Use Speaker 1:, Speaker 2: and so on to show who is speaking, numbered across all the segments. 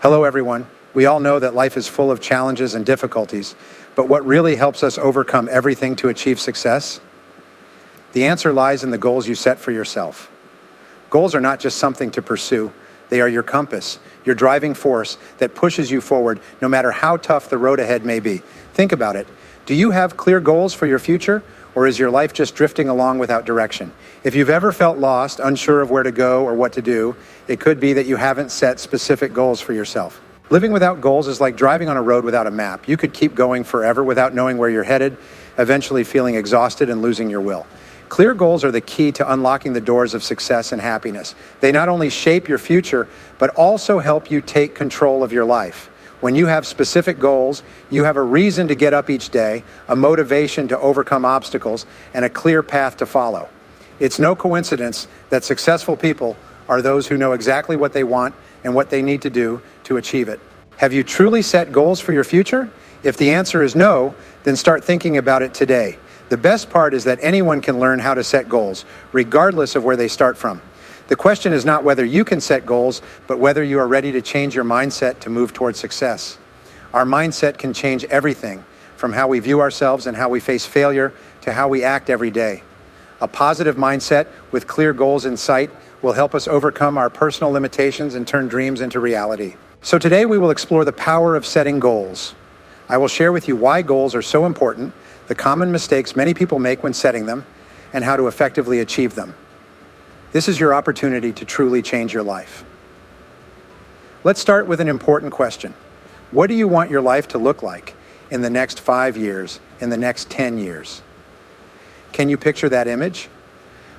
Speaker 1: Hello, everyone. We all know that life is full of challenges and difficulties, but what really helps us overcome everything to achieve success? The answer lies in the goals you set for yourself. Goals are not just something to pursue. They are your compass, your driving force that pushes you forward no matter how tough the road ahead may be. Think about it. Do you have clear goals for your future, or is your life just drifting along without direction? If you've ever felt lost, unsure of where to go or what to do, it could be that you haven't set specific goals for yourself. Living without goals is like driving on a road without a map. You could keep going forever without knowing where you're headed, eventually feeling exhausted and losing your will. Clear goals are the key to unlocking the doors of success and happiness. They not only shape your future, but also help you take control of your life. When you have specific goals, you have a reason to get up each day, a motivation to overcome obstacles, and a clear path to follow. It's no coincidence that successful people are those who know exactly what they want and what they need to do to achieve it. Have you truly set goals for your future? If the answer is no, then start thinking about it today. The best part is that anyone can learn how to set goals, regardless of where they start from. The question is not whether you can set goals, but whether you are ready to change your mindset to move towards success. Our mindset can change everything, from how we view ourselves and how we face failure to how we act every day. A positive mindset with clear goals in sight will help us overcome our personal limitations and turn dreams into reality. So today we will explore the power of setting goals. I will share with you why goals are so important, the common mistakes many people make when setting them, and how to effectively achieve them. This is your opportunity to truly change your life. Let's start with an important question. What do you want your life to look like in the next 5 years, in the next 10 years? Can you picture that image?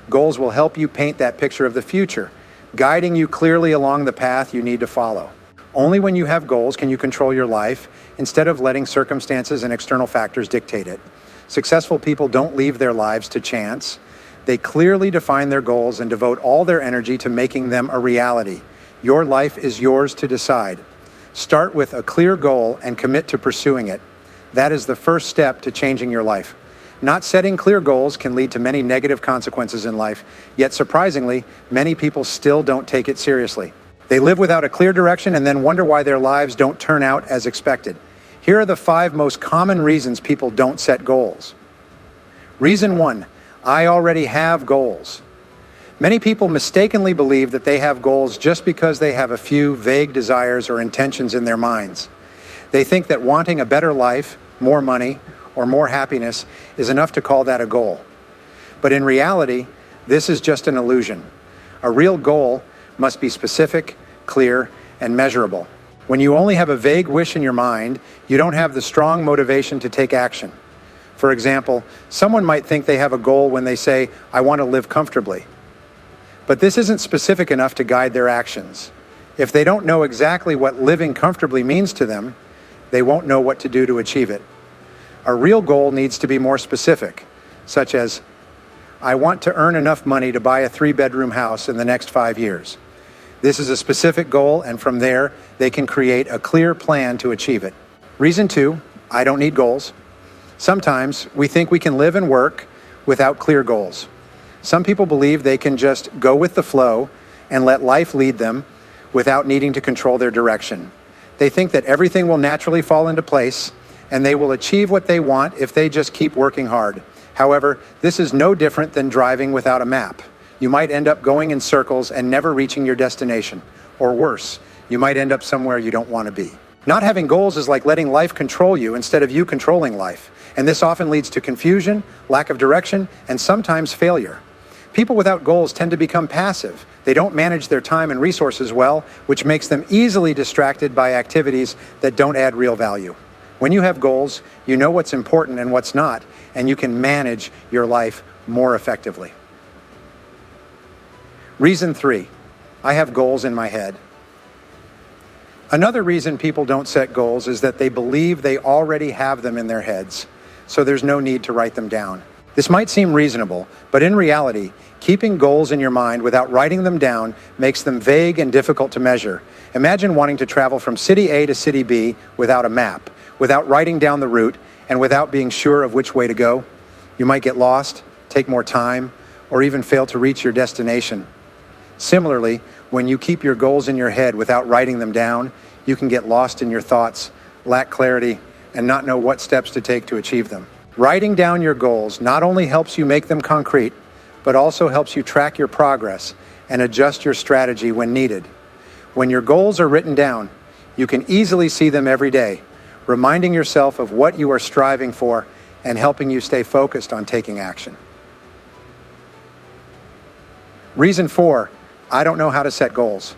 Speaker 1: Goals will help you paint that picture of the future, guiding you clearly along the path you need to follow. Only when you have goals can you control your life instead of letting circumstances and external factors dictate it. Successful people don't leave their lives to chance. They clearly define their goals and devote all their energy to making them a reality. Your life is yours to decide. Start with a clear goal and commit to pursuing it. That is the first step to changing your life. Not setting clear goals can lead to many negative consequences in life, yet surprisingly, many people still don't take it seriously. They live without a clear direction and then wonder why their lives don't turn out as expected. Here are the 5 most common reasons people don't set goals. Reason 1, I already have goals. Many people mistakenly believe that they have goals just because they have a few vague desires or intentions in their minds. They think that wanting a better life, more money, or more happiness is enough to call that a goal. But in reality, this is just an illusion. A real goal must be specific, clear, and measurable. When you only have a vague wish in your mind, you don't have the strong motivation to take action. For example, someone might think they have a goal when they say, I want to live comfortably. But this isn't specific enough to guide their actions. If they don't know exactly what living comfortably means to them, they won't know what to do to achieve it. A real goal needs to be more specific, such as, I want to earn enough money to buy a 3-bedroom house in the next 5 years. This is a specific goal, and from there, they can create a clear plan to achieve it. Reason 2, I don't need goals. Sometimes we think we can live and work without clear goals. Some people believe they can just go with the flow and let life lead them without needing to control their direction. They think that everything will naturally fall into place and they will achieve what they want if they just keep working hard. However, this is no different than driving without a map. You might end up going in circles and never reaching your destination. Or worse, you might end up somewhere you don't want to be. Not having goals is like letting life control you instead of you controlling life. And this often leads to confusion, lack of direction, and sometimes failure. People without goals tend to become passive. They don't manage their time and resources well, which makes them easily distracted by activities that don't add real value. When you have goals, you know what's important and what's not, and you can manage your life more effectively. Reason 3, I have goals in my head. Another reason people don't set goals is that they believe they already have them in their heads, so there's no need to write them down. This might seem reasonable, but in reality, keeping goals in your mind without writing them down makes them vague and difficult to measure. Imagine wanting to travel from city A to city B without a map, without writing down the route, and without being sure of which way to go. You might get lost, take more time, or even fail to reach your destination. Similarly, when you keep your goals in your head without writing them down, you can get lost in your thoughts, lack clarity, and not know what steps to take to achieve them. Writing down your goals not only helps you make them concrete, but also helps you track your progress and adjust your strategy when needed. When your goals are written down, you can easily see them every day, reminding yourself of what you are striving for and helping you stay focused on taking action. Reason 4, I don't know how to set goals.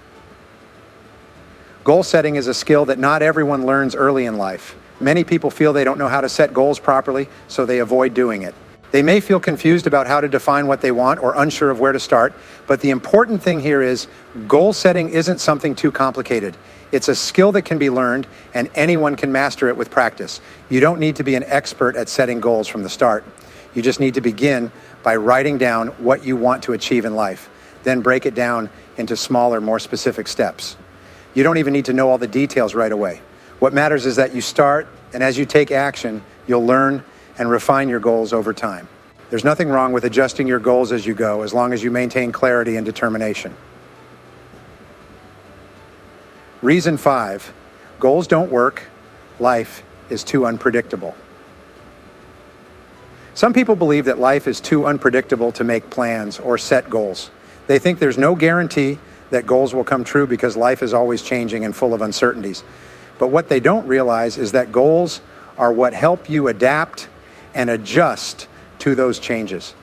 Speaker 1: Goal setting is a skill that not everyone learns early in life. Many people feel they don't know how to set goals properly, so they avoid doing it. They may feel confused about how to define what they want or unsure of where to start, but the important thing here is goal setting isn't something too complicated. It's a skill that can be learned, and anyone can master it with practice. You don't need to be an expert at setting goals from the start. You just need to begin by writing down what you want to achieve in life, then break it down into smaller, more specific steps. You don't even need to know all the details right away. What matters is that you start, and as you take action, you'll learn and refine your goals over time. There's nothing wrong with adjusting your goals as you go, as long as you maintain clarity and determination. Reason 5, goals don't work. Life is too unpredictable. Some people believe that life is too unpredictable to make plans or set goals. They think there's no guarantee that goals will come true because life is always changing and full of uncertainties. But what they don't realize is that goals are what help you adapt and adjust to those changes.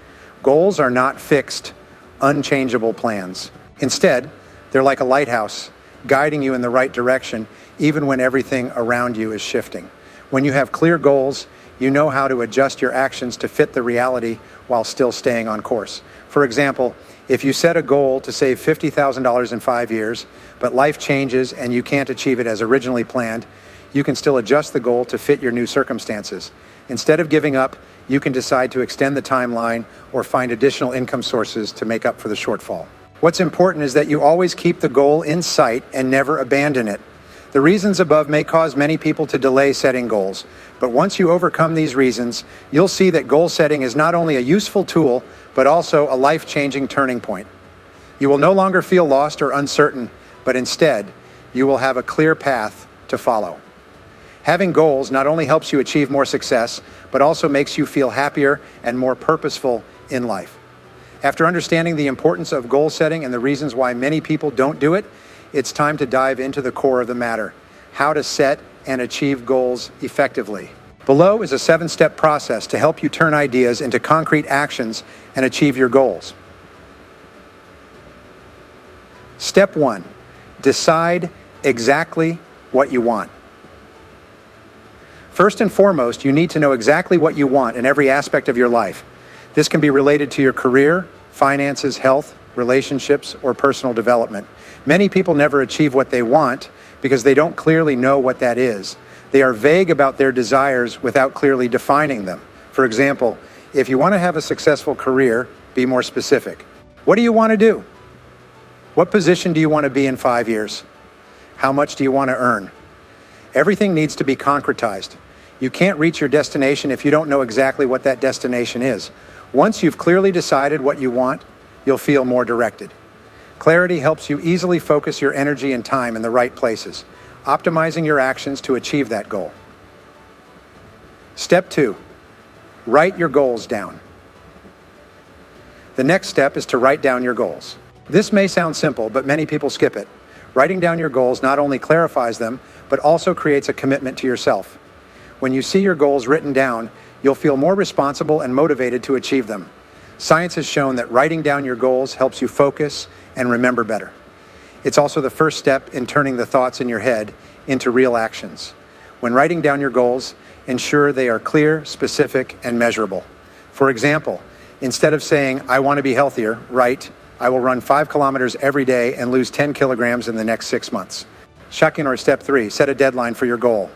Speaker 1: Goals are not fixed, unchangeable plans. Instead, they're like a lighthouse, guiding you in the right direction, even when everything around you is shifting. When you have clear goals, you know how to adjust your actions to fit the reality while still staying on course. For example, if you set a goal to save $50,000 in 5 years, but life changes and you can't achieve it as originally planned, you can still adjust the goal to fit your new circumstances. Instead of giving up, you can decide to extend the timeline or find additional income sources to make up for the shortfall. What's important is that you always keep the goal in sight and never abandon it. The reasons above may cause many people to delay setting goals, but once you overcome these reasons, you'll see that goal setting is not only a useful tool, but also a life-changing turning point. You will no longer feel lost or uncertain, but instead, you will have a clear path to follow. Having goals not only helps you achieve more success, but also makes you feel happier and more purposeful in life. After understanding the importance of goal setting and the reasons why many people don't do it, it's time to dive into the core of the matter: how to set and achieve goals effectively. Below is a 7-step process to help you turn ideas into concrete actions and achieve your goals. Step 1, decide exactly what you want. First and foremost, you need to know exactly what you want in every aspect of your life. This can be related to your career, finances, health, relationships, or personal development. Many people never achieve what they want because they don't clearly know what that is. They are vague about their desires without clearly defining them. For example, if you want to have a successful career, be more specific. What do you want to do? What position do you want to be in 5 years? How much do you want to earn? Everything needs to be concretized. You can't reach your destination if you don't know exactly what that destination is. Once you've clearly decided what you want, you'll feel more directed. Clarity helps you easily focus your energy and time in the right places, optimizing your actions to achieve that goal. Step 2, write your goals down. The next step is to write down your goals. This may sound simple, but many people skip it. Writing down your goals not only clarifies them, but also creates a commitment to yourself. When you see your goals written down, you'll feel more responsible and motivated to achieve them. Science has shown that writing down your goals helps you focus and remember better. It's also the first step in turning the thoughts in your head into real actions. When writing down your goals, ensure they are clear, specific, and measurable. For example, instead of saying, "I want to be healthier," write, "I will run 5 kilometers every day and lose 10 kilograms in the next 6 months. Shakin, or step 3, set a deadline for your goal.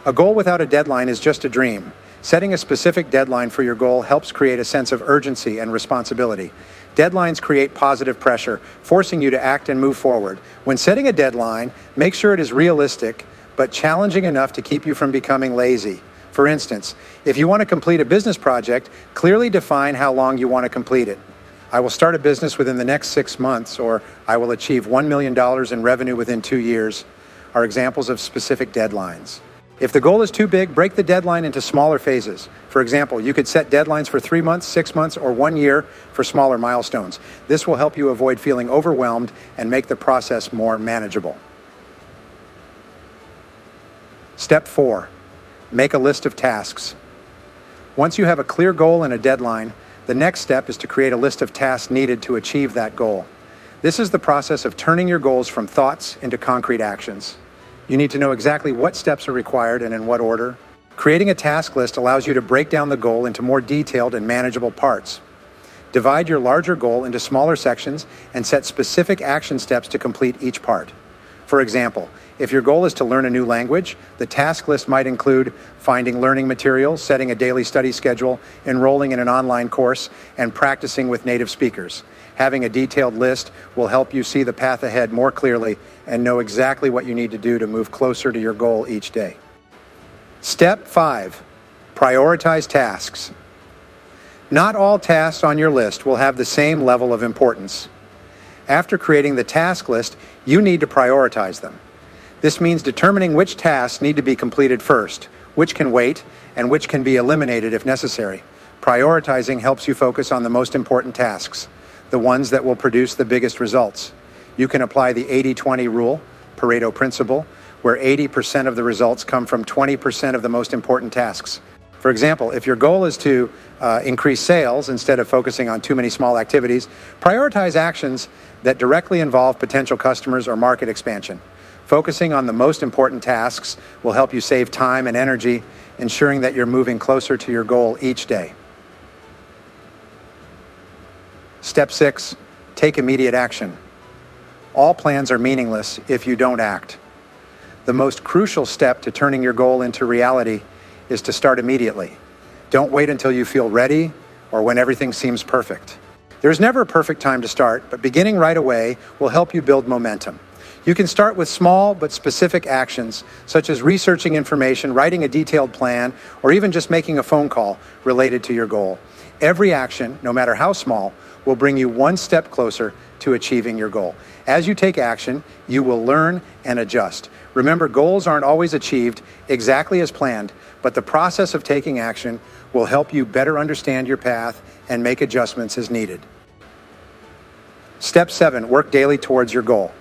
Speaker 1: A goal without a deadline is just a dream. Setting a specific deadline for your goal helps create a sense of urgency and responsibility. Deadlines create positive pressure, forcing you to act and move forward. When setting a deadline, make sure it is realistic, but challenging enough to keep you from becoming lazy. For instance, if you want to complete a business project, clearly define how long you want to complete it. I will start a business within the next 6 months, or I will achieve $1 million in revenue within 2 years. are examples of specific deadlines. If the goal is too big, break the deadline into smaller phases. For example, you could set deadlines for 3 months, 6 months, or 1 year for smaller milestones. This will help you avoid feeling overwhelmed and make the process more manageable. Step 4, make a list of tasks. Once you have a clear goal and a deadline, the next step is to create a list of tasks needed to achieve that goal. This is the process of turning your goals from thoughts into concrete actions. You need to know exactly what steps are required and in what order. Creating a task list allows you to break down the goal into more detailed and manageable parts. Divide your larger goal into smaller sections and set specific action steps to complete each part. For example, if your goal is to learn a new language, the task list might include finding learning materials, setting a daily study schedule, enrolling in an online course, and practicing with native speakers. Having a detailed list will help you see the path ahead more clearly and know exactly what you need to do to move closer to your goal each day. Step 5, prioritize tasks. Not all tasks on your list will have the same level of importance. After creating the task list, you need to prioritize them. This means determining which tasks need to be completed first, which can wait, and which can be eliminated if necessary. Prioritizing helps you focus on the most important tasks, the ones that will produce the biggest results. You can apply the 80-20 rule, Pareto principle, where 80% of the results come from 20% of the most important tasks. For example, if your goal is to increase sales instead of focusing on too many small activities, prioritize actions that directly involve potential customers or market expansion. Focusing on the most important tasks will help you save time and energy, ensuring that you're moving closer to your goal each day. Step 6, take immediate action. All plans are meaningless if you don't act. The most crucial step to turning your goal into reality is to start immediately. Don't wait until you feel ready or when everything seems perfect. There's never a perfect time to start, but beginning right away will help you build momentum. You can start with small but specific actions, such as researching information, writing a detailed plan, or even just making a phone call related to your goal. Every action, no matter how small, will bring you one step closer to achieving your goal. As you take action, you will learn and adjust. Remember, goals aren't always achieved exactly as planned, but the process of taking action will help you better understand your path and make adjustments as needed. Step 7, work daily towards your goal.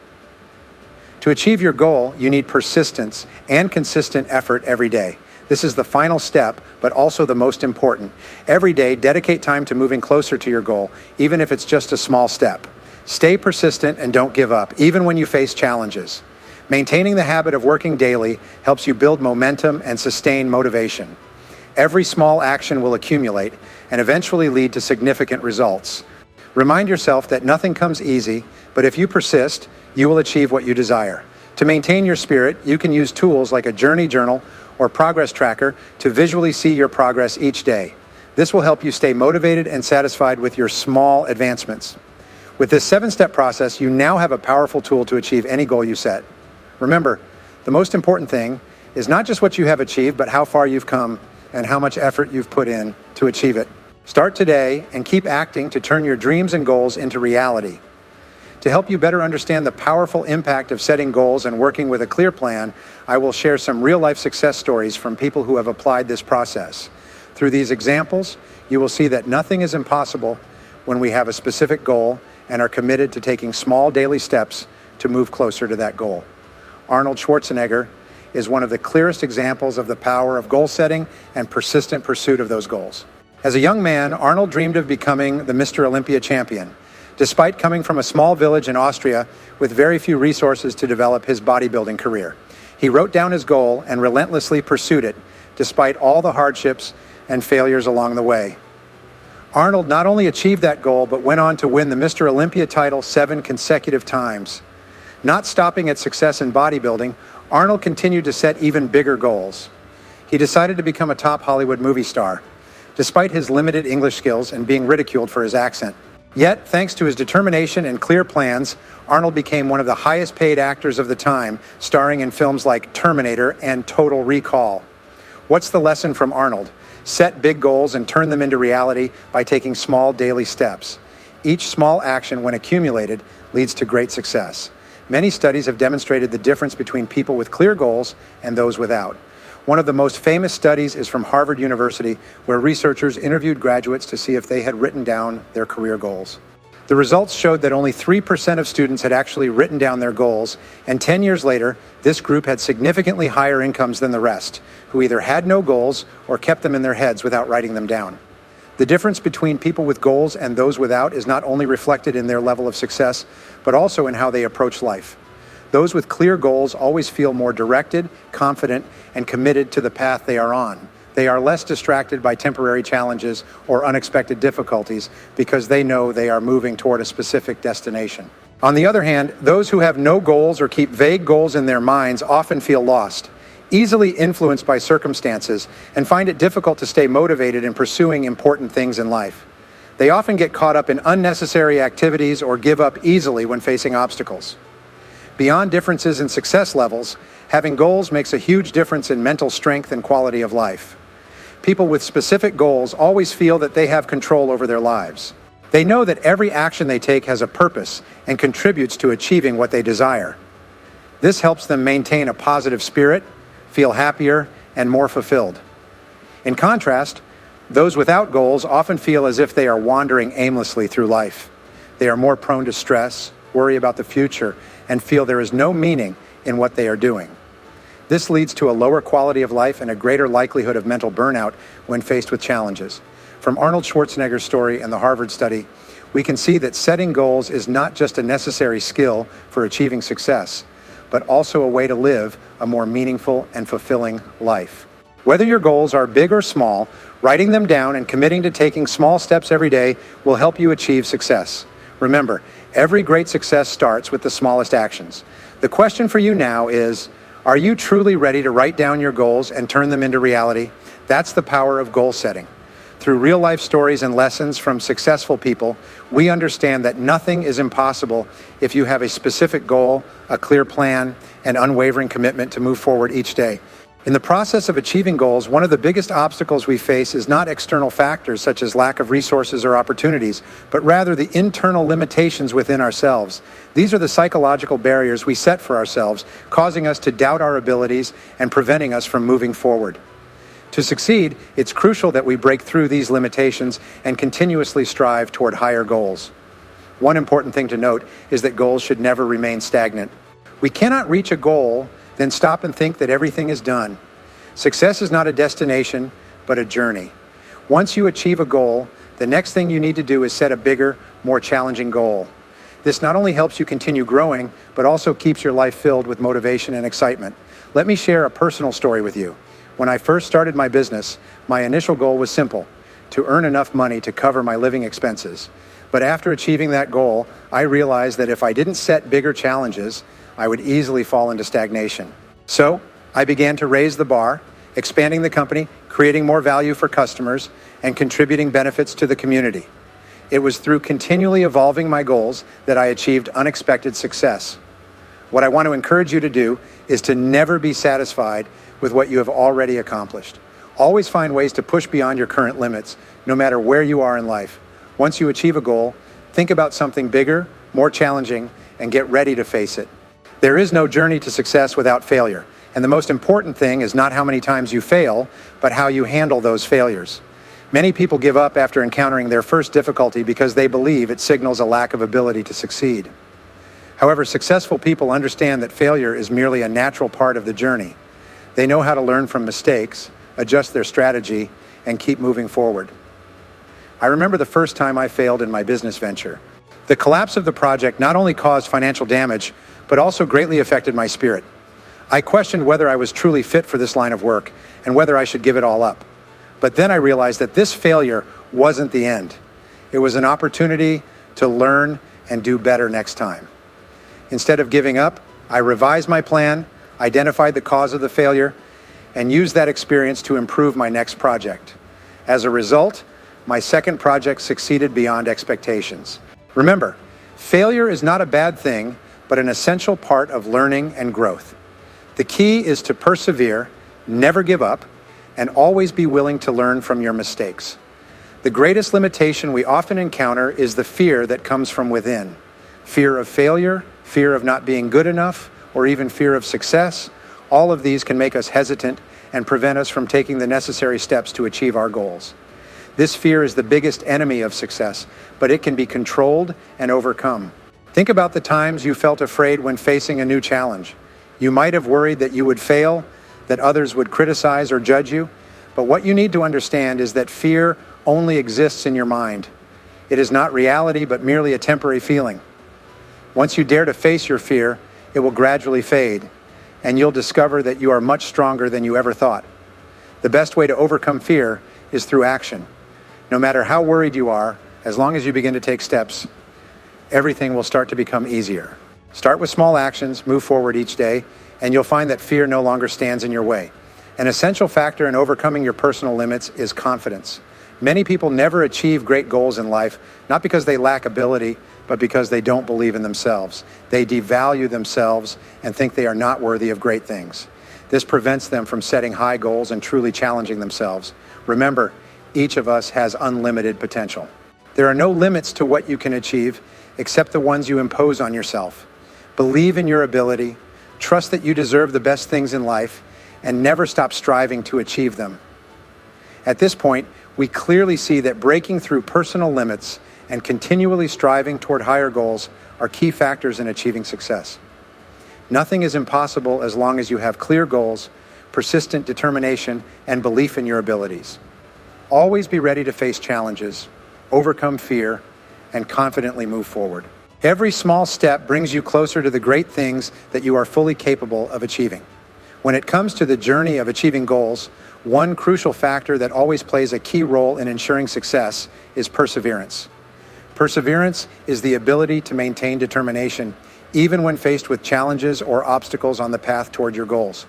Speaker 1: To achieve your goal, you need persistence and consistent effort every day. This is the final step, but also the most important. Every day, dedicate time to moving closer to your goal, even if it's just a small step. Stay persistent and don't give up, even when you face challenges. Maintaining the habit of working daily helps you build momentum and sustain motivation. Every small action will accumulate and eventually lead to significant results. Remind yourself that nothing comes easy, but if you persist, you will achieve what you desire. To maintain your spirit, you can use tools like a journey journal or progress tracker to visually see your progress each day. This will help you stay motivated and satisfied with your small advancements. With this 7-step process, you now have a powerful tool to achieve any goal you set. Remember, the most important thing is not just what you have achieved, but how far you've come and how much effort you've put in to achieve it. Start today and keep acting to turn your dreams and goals into reality. To help you better understand the powerful impact of setting goals and working with a clear plan, I will share some real-life success stories from people who have applied this process. Through these examples, you will see that nothing is impossible when we have a specific goal and are committed to taking small daily steps to move closer to that goal. Arnold Schwarzenegger is one of the clearest examples of the power of goal setting and persistent pursuit of those goals. As a young man, Arnold dreamed of becoming the Mr. Olympia champion. Despite coming from a small village in Austria with very few resources to develop his bodybuilding career, he wrote down his goal and relentlessly pursued it, despite all the hardships and failures along the way. Arnold not only achieved that goal, but went on to win the Mr. Olympia title 7 consecutive times. Not stopping at success in bodybuilding, Arnold continued to set even bigger goals. He decided to become a top Hollywood movie star, despite his limited English skills and being ridiculed for his accent. Yet, thanks to his determination and clear plans, Arnold became one of the highest paid actors of the time, starring in films like Terminator and Total Recall. What's the lesson from Arnold? Set big goals and turn them into reality by taking small daily steps. Each small action, when accumulated, leads to great success. Many studies have demonstrated the difference between people with clear goals and those without. One of the most famous studies is from Harvard University, where researchers interviewed graduates to see if they had written down their career goals. The results showed that only 3% of students had actually written down their goals, and 10 years later, this group had significantly higher incomes than the rest, who either had no goals or kept them in their heads without writing them down. The difference between people with goals and those without is not only reflected in their level of success, but also in how they approach life. Those with clear goals always feel more directed, confident, and committed to the path they are on. They are less distracted by temporary challenges or unexpected difficulties because they know they are moving toward a specific destination. On the other hand, those who have no goals or keep vague goals in their minds often feel lost, easily influenced by circumstances, and find it difficult to stay motivated in pursuing important things in life. They often get caught up in unnecessary activities or give up easily when facing obstacles. Beyond differences in success levels, having goals makes a huge difference in mental strength and quality of life. People with specific goals always feel that they have control over their lives. They know that every action they take has a purpose and contributes to achieving what they desire. This helps them maintain a positive spirit, feel happier, and more fulfilled. In contrast, those without goals often feel as if they are wandering aimlessly through life. They are more prone to stress, worry about the future, and feel there is no meaning in what they are doing. This leads to a lower quality of life and a greater likelihood of mental burnout when faced with challenges. From Arnold Schwarzenegger's story and the Harvard study, we can see that setting goals is not just a necessary skill for achieving success, but also a way to live a more meaningful and fulfilling life. Whether your goals are big or small, writing them down and committing to taking small steps every day will help you achieve success. Remember, every great success starts with the smallest actions. The question for you now is, are you truly ready to write down your goals and turn them into reality? That's the power of goal setting. Through real-life stories and lessons from successful people, we understand that nothing is impossible if you have a specific goal, a clear plan, and unwavering commitment to move forward each day. In the process of achieving goals, one of the biggest obstacles we face is not external factors such as lack of resources or opportunities, but rather the internal limitations within ourselves. These are the psychological barriers we set for ourselves, causing us to doubt our abilities and preventing us from moving forward. To succeed, it's crucial that we break through these limitations and continuously strive toward higher goals. One important thing to note is that goals should never remain stagnant. We cannot reach a goal, then stop and think that everything is done. Success is not a destination, but a journey. Once you achieve a goal, the next thing you need to do is set a bigger, more challenging goal. This not only helps you continue growing, but also keeps your life filled with motivation and excitement. Let me share a personal story with you. When I first started my business, my initial goal was simple: to earn enough money to cover my living expenses. But after achieving that goal, I realized that if I didn't set bigger challenges, I would easily fall into stagnation. So I began to raise the bar, expanding the company, creating more value for customers, and contributing benefits to the community. It was through continually evolving my goals that I achieved unexpected success. What I want to encourage you to do is to never be satisfied with what you have already accomplished. Always find ways to push beyond your current limits, no matter where you are in life. Once you achieve a goal, think about something bigger, more challenging, and get ready to face it. There is no journey to success without failure, and the most important thing is not how many times you fail, but how you handle those failures. Many people give up after encountering their first difficulty because they believe it signals a lack of ability to succeed. However, successful people understand that failure is merely a natural part of the journey. They know how to learn from mistakes, adjust their strategy, and keep moving forward. I remember the first time I failed in my business venture. The collapse of the project not only caused financial damage, but also greatly affected my spirit. I questioned whether I was truly fit for this line of work and whether I should give it all up. But then I realized that this failure wasn't the end. It was an opportunity to learn and do better next time. Instead of giving up, I revised my plan, identified the cause of the failure, and used that experience to improve my next project. As a result, my second project succeeded beyond expectations. Remember, failure is not a bad thing, but an essential part of learning and growth. The key is to persevere, never give up, and always be willing to learn from your mistakes. The greatest limitation we often encounter is the fear that comes from within. Fear of failure, fear of not being good enough, or even fear of success, all of these can make us hesitant and prevent us from taking the necessary steps to achieve our goals. This fear is the biggest enemy of success, but it can be controlled and overcome. Think about the times you felt afraid when facing a new challenge. You might have worried that you would fail, that others would criticize or judge you, but what you need to understand is that fear only exists in your mind. It is not reality, but merely a temporary feeling. Once you dare to face your fear, it will gradually fade, and you'll discover that you are much stronger than you ever thought. The best way to overcome fear is through action. No matter how worried you are, as long as you begin to take steps, everything will start to become easier. Start with small actions, move forward each day, and you'll find that fear no longer stands in your way. An essential factor in overcoming your personal limits is confidence. Many people never achieve great goals in life, not because they lack ability, but because they don't believe in themselves. They devalue themselves and think they are not worthy of great things. This prevents them from setting high goals and truly challenging themselves. Remember, each of us has unlimited potential. There are no limits to what you can achieve except the ones you impose on yourself. Believe in your ability, trust that you deserve the best things in life, and never stop striving to achieve them. At this point, we clearly see that breaking through personal limits and continually striving toward higher goals are key factors in achieving success. Nothing is impossible as long as you have clear goals, persistent determination, and belief in your abilities. Always be ready to face challenges, overcome fear, and confidently move forward. Every small step brings you closer to the great things that you are fully capable of achieving. When it comes to the journey of achieving goals, one crucial factor that always plays a key role in ensuring success is perseverance. Perseverance is the ability to maintain determination, even when faced with challenges or obstacles on the path toward your goals.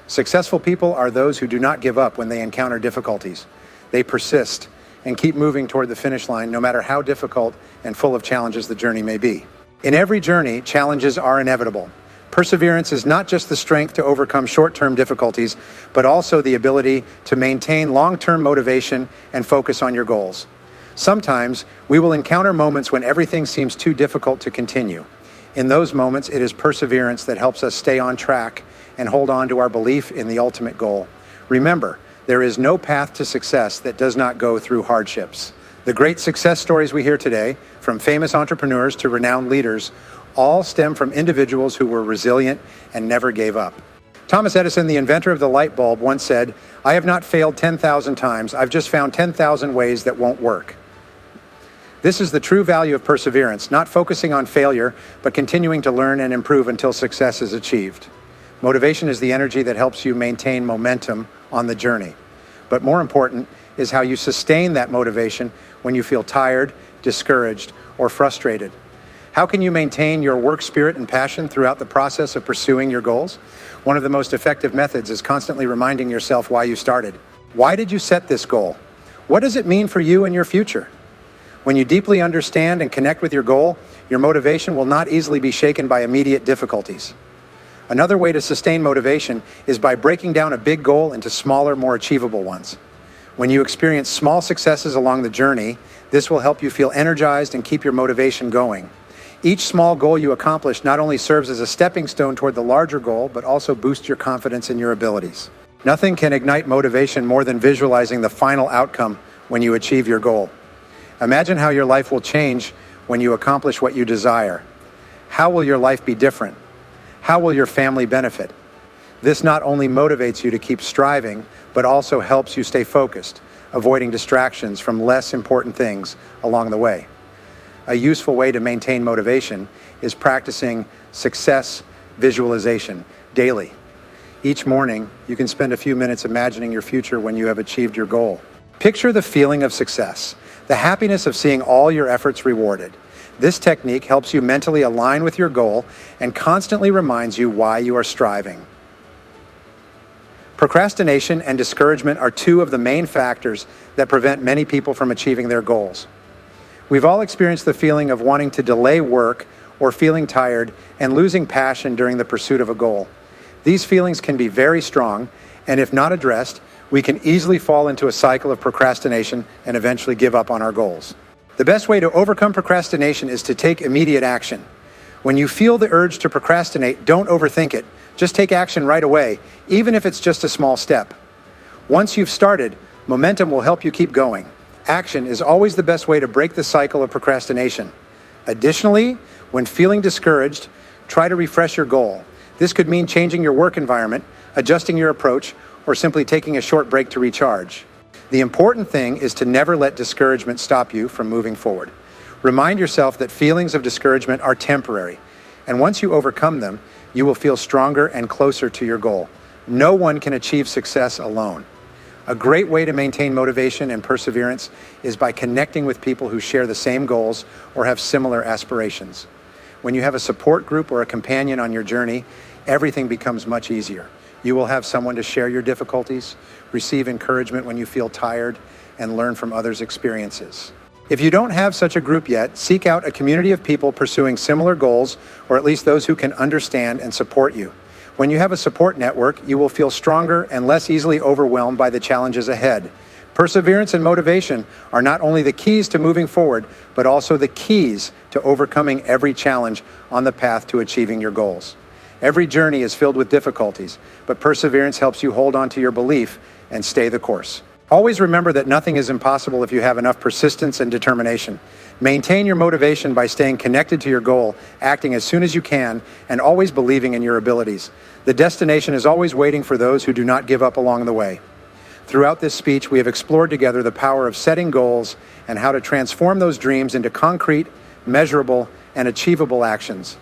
Speaker 1: Successful people are those who do not give up when they encounter difficulties. They persist and keep moving toward the finish line, no matter how difficult and full of challenges the journey may be. In every journey, challenges are inevitable. Perseverance is not just the strength to overcome short-term difficulties, but also the ability to maintain long-term motivation and focus on your goals. Sometimes we will encounter moments when everything seems too difficult to continue. In those moments, it is perseverance that helps us stay on track and hold on to our belief in the ultimate goal. Remember, there is no path to success that does not go through hardships. The great success stories we hear today, from famous entrepreneurs to renowned leaders, all stem from individuals who were resilient and never gave up. Thomas Edison, the inventor of the light bulb, once said, "I have not failed 10,000 times. I've just found 10,000 ways that won't work." This is the true value of perseverance, not focusing on failure, but continuing to learn and improve until success is achieved. Motivation is the energy that helps you maintain momentum on the journey. But more important is how you sustain that motivation when you feel tired, discouraged, or frustrated. How can you maintain your work spirit and passion throughout the process of pursuing your goals? One of the most effective methods is constantly reminding yourself why you started. Why did you set this goal? What does it mean for you and your future? When you deeply understand and connect with your goal, your motivation will not easily be shaken by immediate difficulties. Another way to sustain motivation is by breaking down a big goal into smaller, more achievable ones. When you experience small successes along the journey, this will help you feel energized and keep your motivation going. Each small goal you accomplish not only serves as a stepping stone toward the larger goal, but also boosts your confidence in your abilities. Nothing can ignite motivation more than visualizing the final outcome when you achieve your goal. Imagine how your life will change when you accomplish what you desire. How will your life be different? How will your family benefit? This not only motivates you to keep striving, but also helps you stay focused, avoiding distractions from less important things along the way. A useful way to maintain motivation is practicing success visualization daily. Each morning, you can spend a few minutes imagining your future when you have achieved your goal. Picture the feeling of success, the happiness of seeing all your efforts rewarded. This technique helps you mentally align with your goal and constantly reminds you why you are striving. Procrastination and discouragement are two of the main factors that prevent many people from achieving their goals. We've all experienced the feeling of wanting to delay work or feeling tired and losing passion during the pursuit of a goal. These feelings can be very strong, and if not addressed, we can easily fall into a cycle of procrastination and eventually give up on our goals. The best way to overcome procrastination is to take immediate action. When you feel the urge to procrastinate, don't overthink it. Just take action right away, even if it's just a small step. Once you've started, momentum will help you keep going. Action is always the best way to break the cycle of procrastination. Additionally, when feeling discouraged, try to refresh your goal. This could mean changing your work environment, adjusting your approach, or simply taking a short break to recharge. The important thing is to never let discouragement stop you from moving forward. Remind yourself that feelings of discouragement are temporary, and once you overcome them, you will feel stronger and closer to your goal. No one can achieve success alone. A great way to maintain motivation and perseverance is by connecting with people who share the same goals or have similar aspirations. When you have a support group or a companion on your journey, everything becomes much easier. You will have someone to share your difficulties, receive encouragement when you feel tired, and learn from others' experiences. If you don't have such a group yet, seek out a community of people pursuing similar goals, or at least those who can understand and support you. When you have a support network, you will feel stronger and less easily overwhelmed by the challenges ahead. Perseverance and motivation are not only the keys to moving forward, but also the keys to overcoming every challenge on the path to achieving your goals. Every journey is filled with difficulties, but perseverance helps you hold on to your belief and stay the course. Always remember that nothing is impossible if you have enough persistence and determination. Maintain your motivation by staying connected to your goal, acting as soon as you can, and always believing in your abilities. The destination is always waiting for those who do not give up along the way. Throughout this speech, we have explored together the power of setting goals and how to transform those dreams into concrete, measurable, and achievable actions.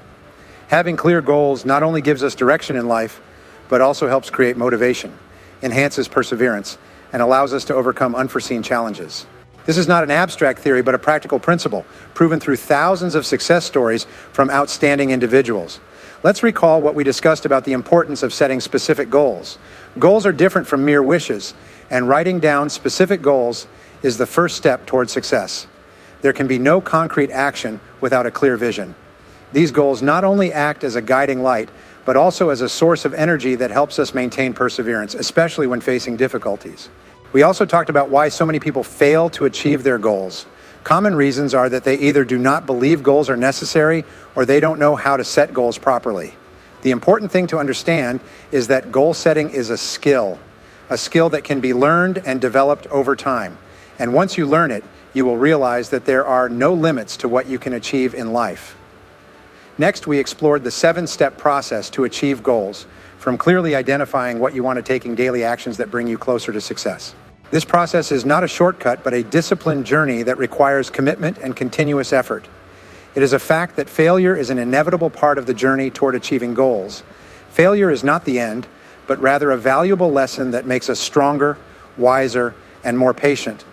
Speaker 1: Having clear goals not only gives us direction in life, but also helps create motivation, enhances perseverance, and allows us to overcome unforeseen challenges. This is not an abstract theory, but a practical principle, proven through thousands of success stories from outstanding individuals. Let's recall what we discussed about the importance of setting specific goals. Goals are different from mere wishes, and writing down specific goals is the first step towards success. There can be no concrete action without a clear vision. These goals not only act as a guiding light, but also as a source of energy that helps us maintain perseverance, especially when facing difficulties. We also talked about why so many people fail to achieve their goals. Common reasons are that they either do not believe goals are necessary or they don't know how to set goals properly. The important thing to understand is that goal setting is a skill that can be learned and developed over time. And once you learn it, you will realize that there are no limits to what you can achieve in life. Next, we explored the 7-step process to achieve goals, from clearly identifying what you want to taking daily actions that bring you closer to success. This process is not a shortcut, but a disciplined journey that requires commitment and continuous effort. It is a fact that failure is an inevitable part of the journey toward achieving goals. Failure is not the end, but rather a valuable lesson that makes us stronger, wiser, and more patient.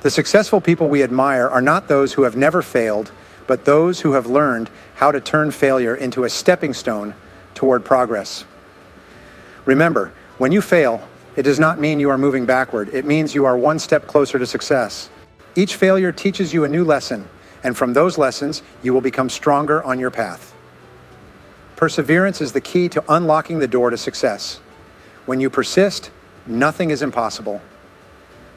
Speaker 1: The successful people we admire are not those who have never failed, but those who have learned how to turn failure into a stepping stone toward progress. Remember, when you fail, it does not mean you are moving backward. It means you are one step closer to success. Each failure teaches you a new lesson, and from those lessons, you will become stronger on your path. Perseverance is the key to unlocking the door to success. When you persist, nothing is impossible.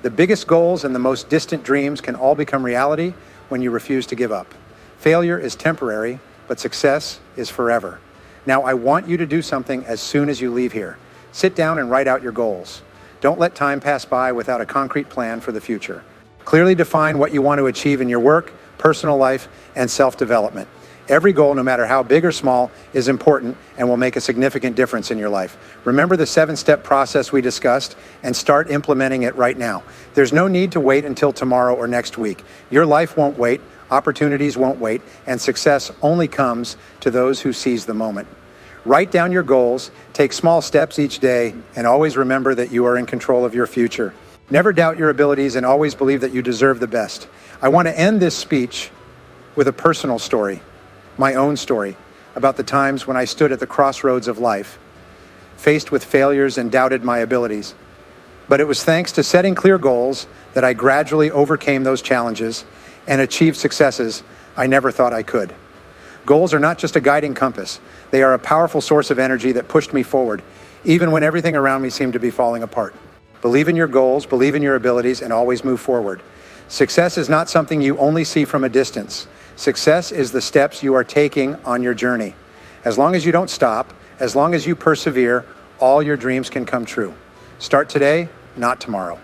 Speaker 1: The biggest goals and the most distant dreams can all become reality when you refuse to give up. Failure is temporary, but success is forever. Now, I want you to do something as soon as you leave here. Sit down and write out your goals. Don't let time pass by without a concrete plan for the future. Clearly define what you want to achieve in your work, personal life, and self-development. Every goal, no matter how big or small, is important and will make a significant difference in your life. Remember the 7-step process we discussed and start implementing it right now. There's no need to wait until tomorrow or next week. Your life won't wait, opportunities won't wait, and success only comes to those who seize the moment. Write down your goals, take small steps each day, and always remember that you are in control of your future. Never doubt your abilities and always believe that you deserve the best. I want to end this speech with a personal story, my own story, about the times when I stood at the crossroads of life, faced with failures and doubted my abilities. But it was thanks to setting clear goals that I gradually overcame those challenges and achieved successes I never thought I could. Goals are not just a guiding compass. They are a powerful source of energy that pushed me forward, even when everything around me seemed to be falling apart. Believe in your goals, believe in your abilities, and always move forward. Success is not something you only see from a distance. Success is the steps you are taking on your journey. As long as you don't stop, as long as you persevere, all your dreams can come true. Start today, not tomorrow.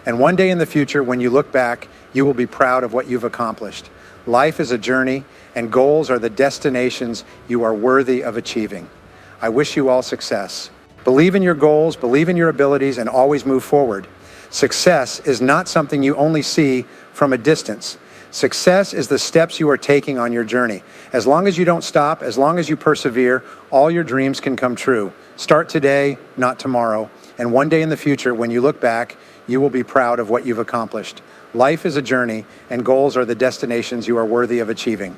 Speaker 1: And one day in the future, when you look back, you will be proud of what you've accomplished. Life is a journey, and goals are the destinations you are worthy of achieving. I wish you all success. Believe in your goals, believe in your abilities, and always move forward. Success is not something you only see from a distance. Success is the steps you are taking on your journey. As long as you don't stop, as long as you persevere, all your dreams can come true. Start today, not tomorrow. And one day in the future, when you look back, you will be proud of what you've accomplished. Life is a journey, and goals are the destinations you are worthy of achieving.